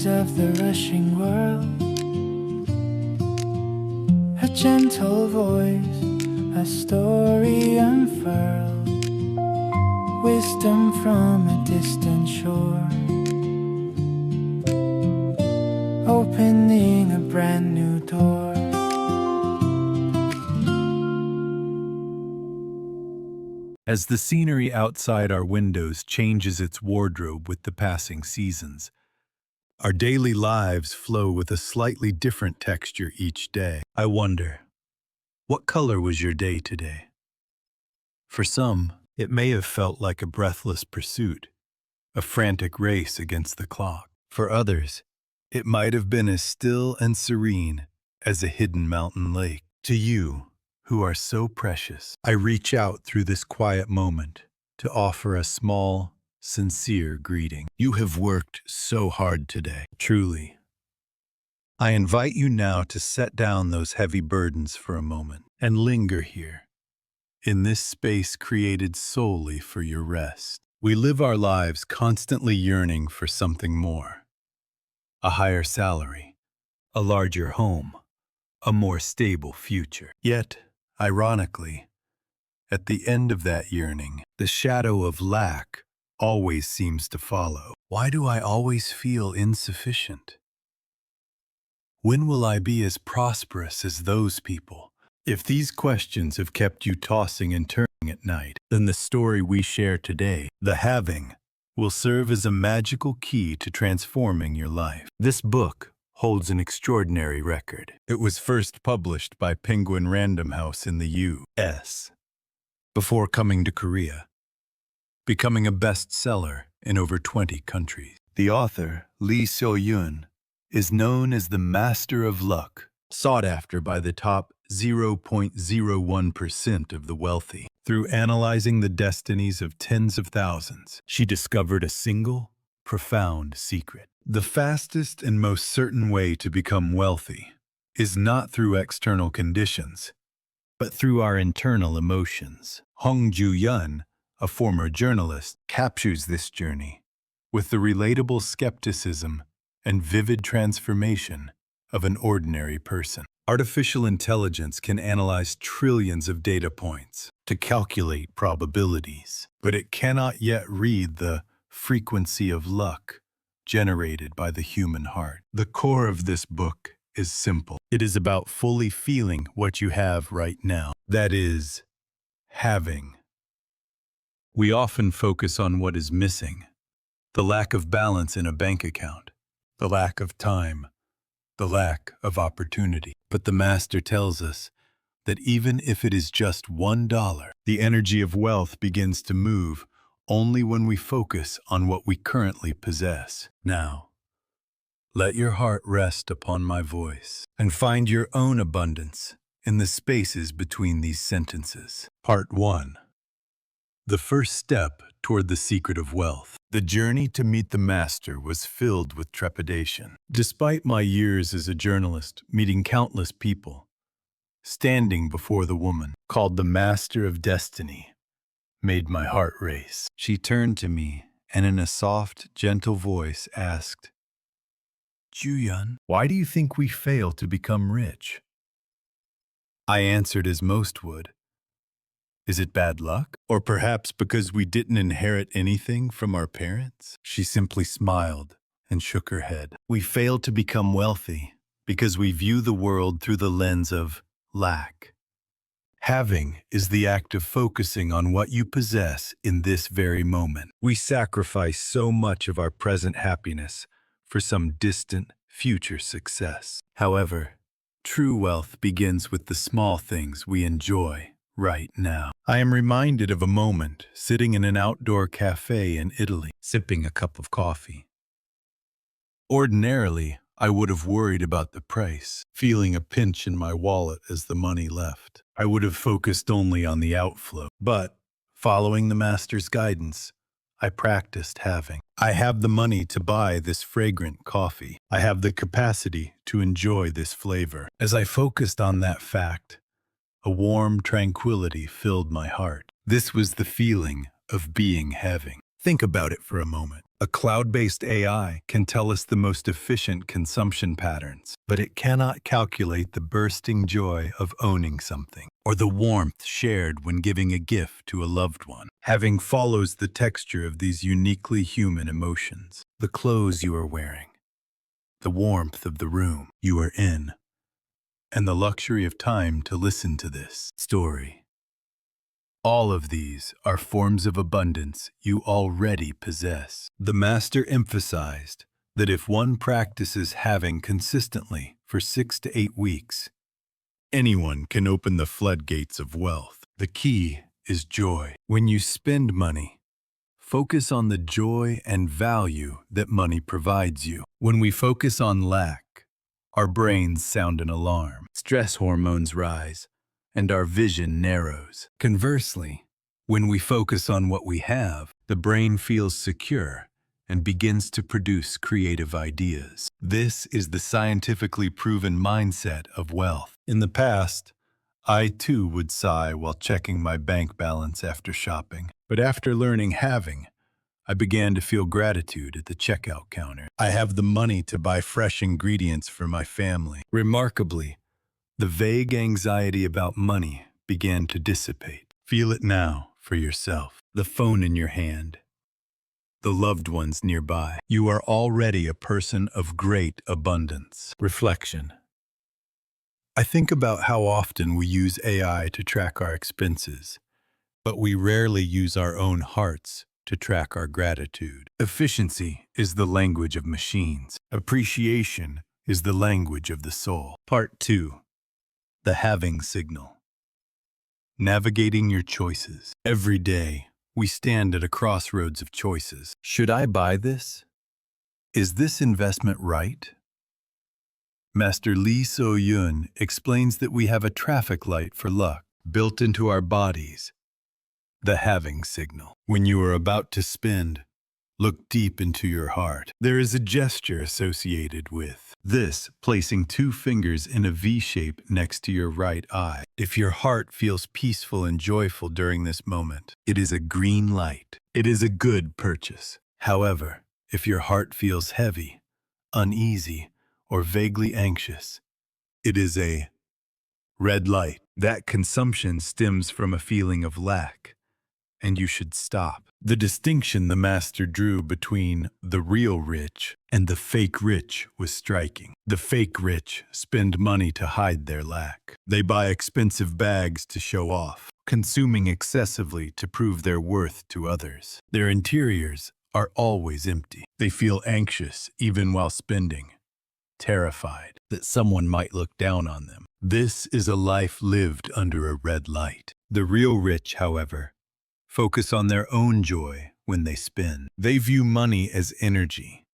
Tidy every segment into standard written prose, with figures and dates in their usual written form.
noise of the rushing world. A gentle voice, a story unfurled, wisdom from a distant shore, opening a brand new door. As the scenery outside our windows changes its wardrobe with the passing seasons, our daily lives flow with a slightly different texture each day. I wonder, what color was your day today? For some, it may have felt like a breathless pursuit, a frantic race against the clock. For others, it might have been as still and serene as a hidden mountain lake. To you, who are so precious, I reach out through this quiet moment to offer a small, sincere greeting. You have worked so hard today, truly. I invite you now to set down those heavy burdens for a moment and linger here, in this space created solely for your rest. We live our lives constantly yearning for something more. A higher salary, a larger home, a more stable future. Yet, ironically, at the end of that yearning, the shadow of lack always seems to follow. Why do I always feel insufficient? When will I be as prosperous as those people? If these questions have kept you tossing and turning at night, then the story we share today, The Having, will serve as a magical key to transforming your life. This book holds an extraordinary record. It was first published by Penguin Random House in the U.S. before coming to Korea, becoming a bestseller in over 20 countries. The author, Lee So-yoon, is known as the master of luck, sought after by the top 0.01% of the wealthy. Through analyzing the destinies of tens of thousands, she discovered a single, profound secret. The fastest and most certain way to become wealthy is not through external conditions, but through our internal emotions. Hong Ju-yeon, a former journalist, captures this journey with the relatable skepticism and vivid transformation of an ordinary person. Artificial intelligence can analyze trillions of data points to calculate probabilities, but it cannot yet read the frequency of luck generated by the human heart. The core of this book is simple. It is about fully feeling what you have right now. That is, having. We often focus on what is missing, the lack of balance in a bank account, the lack of time, the lack of opportunity. But the Master tells us that even if it is just $1, the energy of wealth begins to move only when we focus on what we currently possess. Now, let your heart rest upon my voice and find your own abundance in the spaces between these sentences. Part 1. The first step toward the secret of wealth. The journey to meet the Master was filled with trepidation. Despite my years as a journalist, meeting countless people, standing before the woman, called the Master of Destiny, made my heart race. She turned to me and in a soft, gentle voice asked, "Ju-yeon, why do you think we fail to become rich?" I answered as most would. Is it bad luck? Or perhaps because we didn't inherit anything from our parents? She simply smiled and shook her head. We fail to become wealthy because we view the world through the lens of lack. Having is the act of focusing on what you possess in this very moment. We sacrifice so much of our present happiness for some distant future success. However, true wealth begins with the small things we enjoy right now. I am reminded of a moment sitting in an outdoor cafe in Italy, sipping a cup of coffee. Ordinarily, I would have worried about the price, feeling a pinch in my wallet as the money left. I would have focused only on the outflow. But, following the Master's guidance, I practiced having. I have the money to buy this fragrant coffee. I have the capacity to enjoy this flavor. As I focused on that fact, a warm tranquility filled my heart. This was the feeling of being having. Think about it for a moment. A cloud-based AI can tell us the most efficient consumption patterns, but it cannot calculate the bursting joy of owning something, or the warmth shared when giving a gift to a loved one. Having follows the texture of these uniquely human emotions. The clothes you are wearing, the warmth of the room you are in, and the luxury of time to listen to this story. All of these are forms of abundance you already possess. The Master emphasized that if one practices having consistently for 6 to 8 weeks, anyone can open the floodgates of wealth. The key is joy. When you spend money, focus on the joy and value that money provides you. When we focus on lack, our brains sound an alarm. Stress hormones rise, and our vision narrows. Conversely, when we focus on what we have, the brain feels secure and begins to produce creative ideas. This is the scientifically proven mindset of wealth. In the past, I too would sigh while checking my bank balance after shopping. But after learning having, I began to feel gratitude at the checkout counter. I have the money to buy fresh ingredients for my family. Remarkably, the vague anxiety about money began to dissipate. Feel it now for yourself. The phone in your hand, the loved ones nearby. You are already a person of great abundance. Reflection. I think about how often we use AI to track our expenses, but we rarely use our own hearts to track our gratitude. Efficiency is the language of machines. Appreciation is the language of the soul. Part 2. The having signal. Navigating your choices. Every day, we stand at a crossroads of choices. Should I buy this? Is this investment right? Master Lee So-yun explains that we have a traffic light for luck built into our bodies. The having signal. When you are about to spend, look deep into your heart. There is a gesture associated with this, placing 2 fingers in a V shape next to your right eye. If your heart feels peaceful and joyful during this moment, it is a green light. It is a good purchase. However, if your heart feels heavy, uneasy, or vaguely anxious, it is a red light. That consumption stems from a feeling of lack, and you should stop. The distinction the Master drew between the real rich and the fake rich was striking. The fake rich spend money to hide their lack. They buy expensive bags to show off, consuming excessively to prove their worth to others. Their interiors are always empty. They feel anxious even while spending, terrified that someone might look down on them. This is a life lived under a red light. The real rich, however, focus on their own joy when they spend. They view money as energy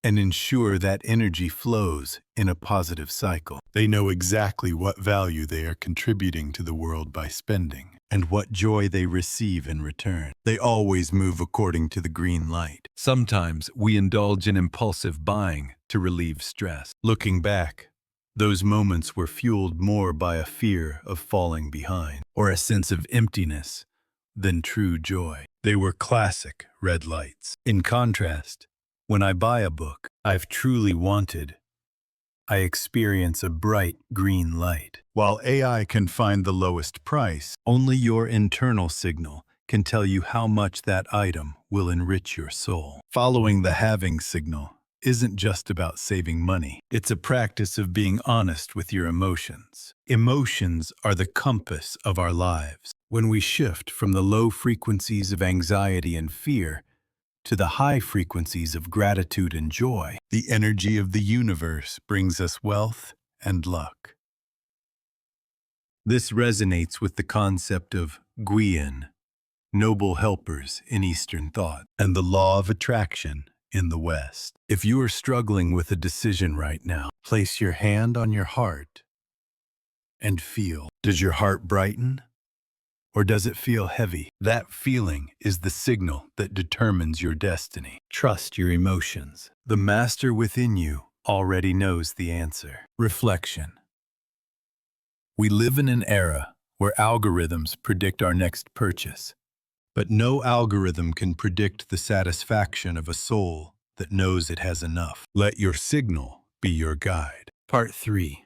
and ensure that energy flows in a positive cycle. They know exactly what value they are contributing to the world by spending and what joy they receive in return. They always move according to the green light. Sometimes we indulge in impulsive buying to relieve stress. Looking back, those moments were fueled more by a fear of falling behind or a sense of emptiness than true joy. They were classic red lights. In contrast, when I buy a book I've truly wanted, I experience a bright green light. While AI can find the lowest price, only your internal signal can tell you how much that item will enrich your soul. Following the having signal isn't just about saving money. It's a practice of being honest with your emotions. Emotions are the compass of our lives. When we shift from the low frequencies of anxiety and fear to the high frequencies of gratitude and joy, the energy of the universe brings us wealth and luck. This resonates with the concept of Guian, noble helpers in Eastern thought, and the law of attraction in the West. If you are struggling with a decision right now, place your hand on your heart and feel. Does your heart brighten? Or does it feel heavy? That feeling is the signal that determines your destiny. Trust your emotions. The master within you already knows the answer. Reflection. We live in an era where algorithms predict our next purchase, But no algorithm can predict the satisfaction of a soul that knows it has enough. Let your signal be your guide. Part 3.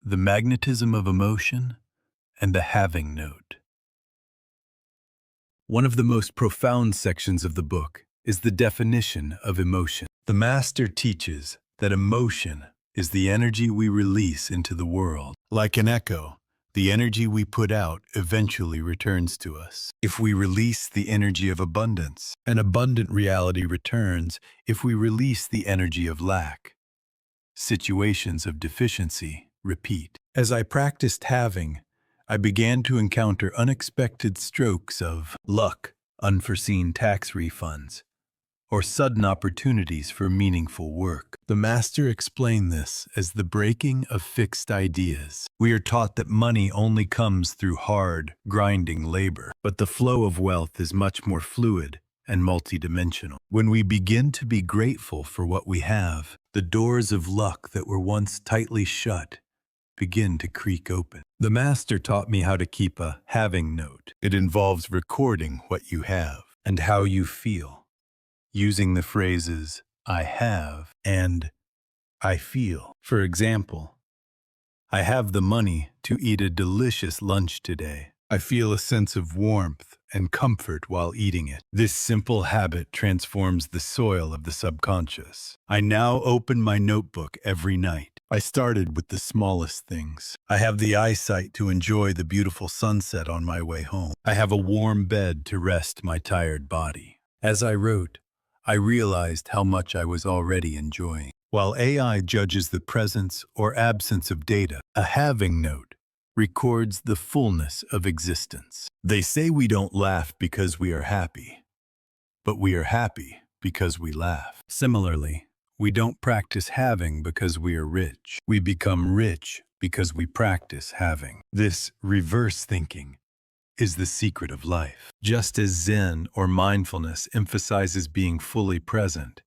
The magnetism of emotion and the having note. One of the most profound sections of the book is the definition of emotion. The master teaches that emotion is the energy we release into the world. Like an echo, the energy we put out eventually returns to us. If we release the energy of abundance, an abundant reality returns. If we release the energy of lack, situations of deficiency repeat. As I practiced having, I began to encounter unexpected strokes of luck, unforeseen tax refunds, or sudden opportunities for meaningful work. The master explained this as the breaking of fixed ideas. We are taught that money only comes through hard, grinding labor, but the flow of wealth is much more fluid and multidimensional. When we begin to be grateful for what we have, the doors of luck that were once tightly shut begin to creak open. The master taught me how to keep a having note. It involves recording what you have and how you feel, using the phrases I have and I feel. For example, I have the money to eat a delicious lunch today. I feel a sense of warmth and comfort while eating it. This simple habit transforms the soil of the subconscious. I now open my notebook every night. I started with the smallest things. I have the eyesight to enjoy the beautiful sunset on my way home. I have a warm bed to rest my tired body. As I wrote, I realized how much I was already enjoying. While AI judges the presence or absence of data, a having note records the fullness of existence. They say we don't laugh because we are happy, but we are happy because we laugh. Similarly, we don't practice having because we are rich. We become rich because we practice having. This reverse thinking is the secret of life. Just as Zen or mindfulness emphasizes being fully present,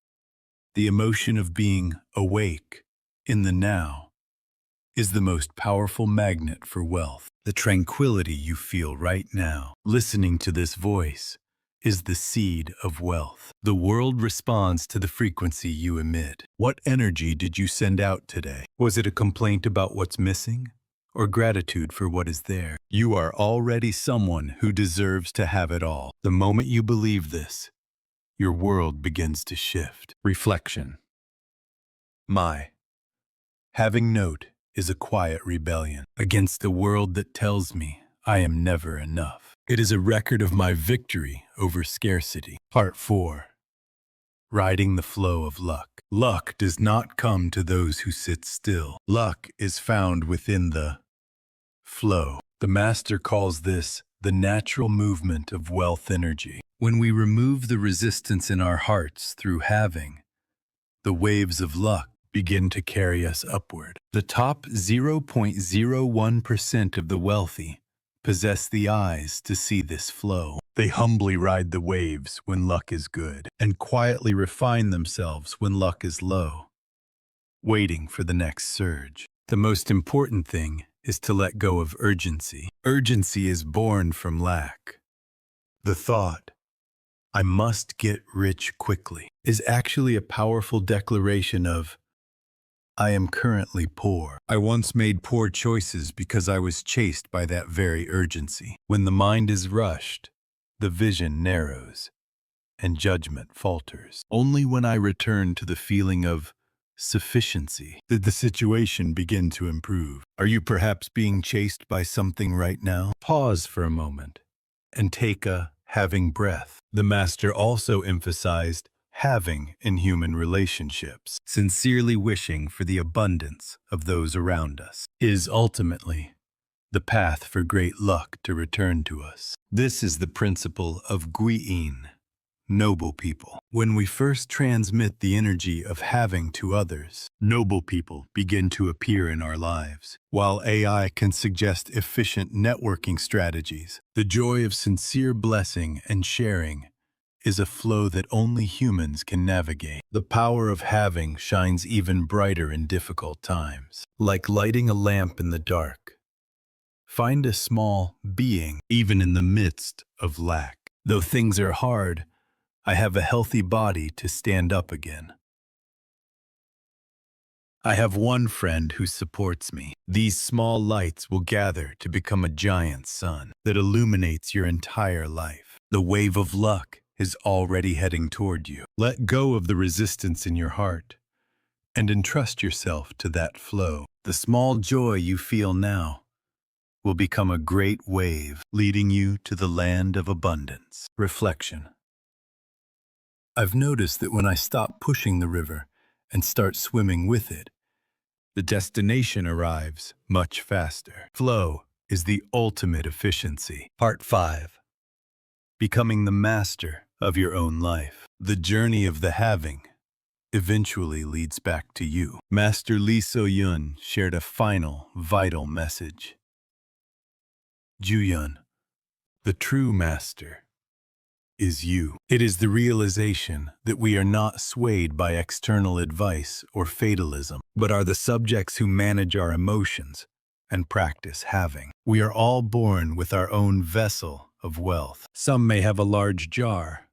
the emotion of being awake in the now is the most powerful magnet for wealth. The tranquility you feel right now, listening to this voice, is the seed of wealth. The world responds to the frequency you emit. What energy did you send out today? Was it a complaint about what's missing, or gratitude for what is there? You are already someone who deserves to have it all. The moment you believe this, your world begins to shift. Reflection. My having note is a quiet rebellion against the world that tells me I am never enough. It is a record of my victory over scarcity. Part 4. Riding the flow of luck. Luck does not come to those who sit still. Luck is found within the flow. The master calls this the natural movement of wealth energy. When we remove the resistance in our hearts through having, the waves of luck begin to carry us upward. The top 0.01% of the wealthy possess the eyes to see this flow. They humbly ride the waves when luck is good and quietly refine themselves when luck is low, waiting for the next surge. The most important thing is to let go of urgency. Urgency is born from lack. The thought, I must get rich quickly, is actually a powerful declaration of I am currently poor. I once made poor choices because I was chased by that very urgency. When the mind is rushed, the vision narrows, and judgment falters. Only when I return to the feeling of sufficiency did the situation begin to improve. Are you perhaps being chased by something right now? Pause for a moment and take a having breath. The master also emphasized having in human relationships. Sincerely wishing for the abundance of those around us is ultimately the path for great luck to return to us. This is the principle of Guiyin, noble people. When we first transmit the energy of having to others, noble people begin to appear in our lives. While AI can suggest efficient networking strategies, the joy of sincere blessing and sharing is a flow that only humans can navigate. The power of having shines even brighter in difficult times. Like lighting a lamp in the dark, find a small being even in the midst of lack. Though things are hard, I have a healthy body to stand up again. I have one friend who supports me. These small lights will gather to become a giant sun that illuminates your entire life. The wave of luck is already heading toward you. Let go of the resistance in your heart and entrust yourself to that flow. The small joy you feel now will become a great wave leading you to the land of abundance. Reflection. I've noticed that when I stop pushing the river and start swimming with it, the destination arrives much faster. Flow is the ultimate efficiency. Part 5. Becoming the master of your own life. The journey of the having eventually leads back to you. Master Lee So-yun shared a final, vital message. Ju-yun, the true master, is you. It is the realization that we are not swayed by external advice or fatalism, but are the subjects who manage our emotions and practice having. We are all born with our own vessel of wealth. Some may have a large jar,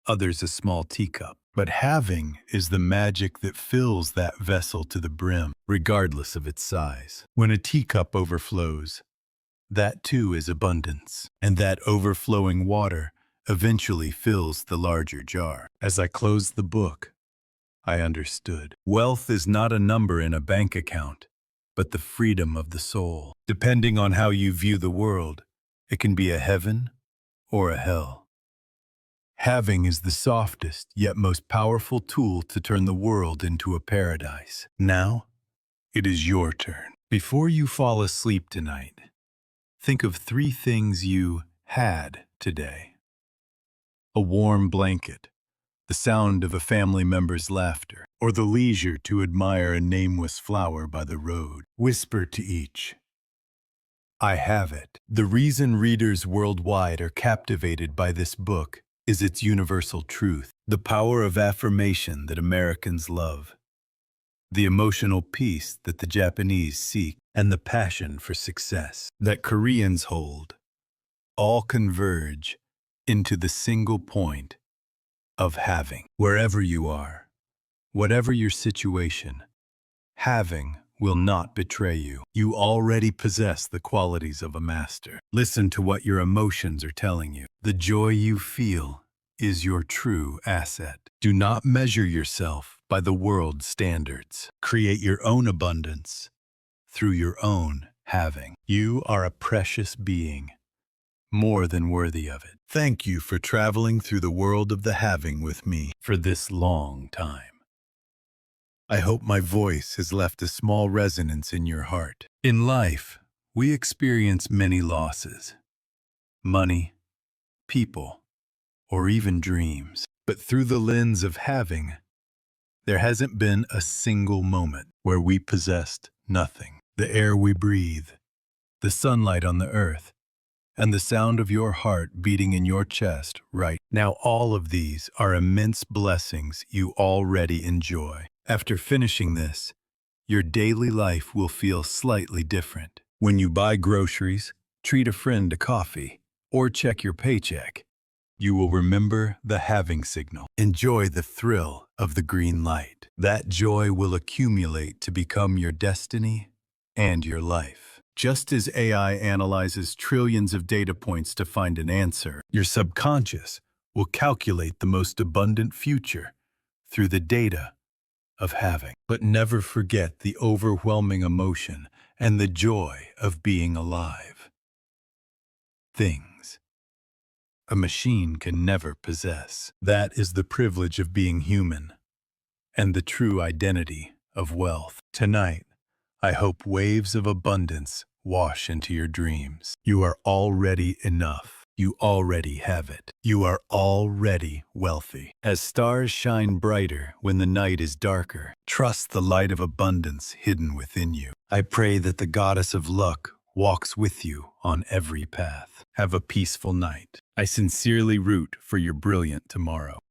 others a small teacup. But having is the magic that fills that vessel to the brim, regardless of its size. When a teacup overflows, that too is abundance, and that overflowing water eventually fills the larger jar. As I closed the book, I understood. Wealth is not a number in a bank account, but the freedom of the soul. Depending on how you view the world, it can be a heaven or a hell. Having is the softest yet most powerful tool to turn the world into a paradise. Now, it is your turn. Before you fall asleep tonight, think of 3 things you had today. A warm blanket, the sound of a family member's laughter, or the leisure to admire a nameless flower by the road. Whisper to each, I have it. The reason readers worldwide are captivated by this book is its universal truth, the power of affirmation that Americans love, the emotional peace that the Japanese seek, and the passion for success that Koreans hold, all converge into the single point of having. Wherever you are, whatever your situation, having will not betray you. You already possess the qualities of a master. Listen to what your emotions are telling you. The joy you feel is your true asset. Do not measure yourself by the world's standards. Create your own abundance through your own having. You are a precious being, more than worthy of it. Thank you for traveling through the world of the having with me for this long time. I hope my voice has left a small resonance in your heart. In life, we experience many losses. Money, people, or even dreams. But through the lens of having, there hasn't been a single moment where we possessed nothing. The air we breathe, the sunlight on the earth, and the sound of your heart beating in your chest right now, all of these are immense blessings you already enjoy. After finishing this, your daily life will feel slightly different. When you buy groceries, treat a friend to coffee, or check your paycheck, you will remember the having signal. Enjoy the thrill of the green light. That joy will accumulate to become your destiny and your life. Just as AI analyzes trillions of data points to find an answer, your subconscious will calculate the most abundant future through the data of having. But never forget the overwhelming emotion and the joy of being alive. Things a machine can never possess. That is the privilege of being human and the true identity of wealth. Tonight, I hope waves of abundance wash into your dreams. You are already enough. You already have it. You are already wealthy. As stars shine brighter when the night is darker, trust the light of abundance hidden within you. I pray that the goddess of luck walks with you on every path. Have a peaceful night. I sincerely root for your brilliant tomorrow.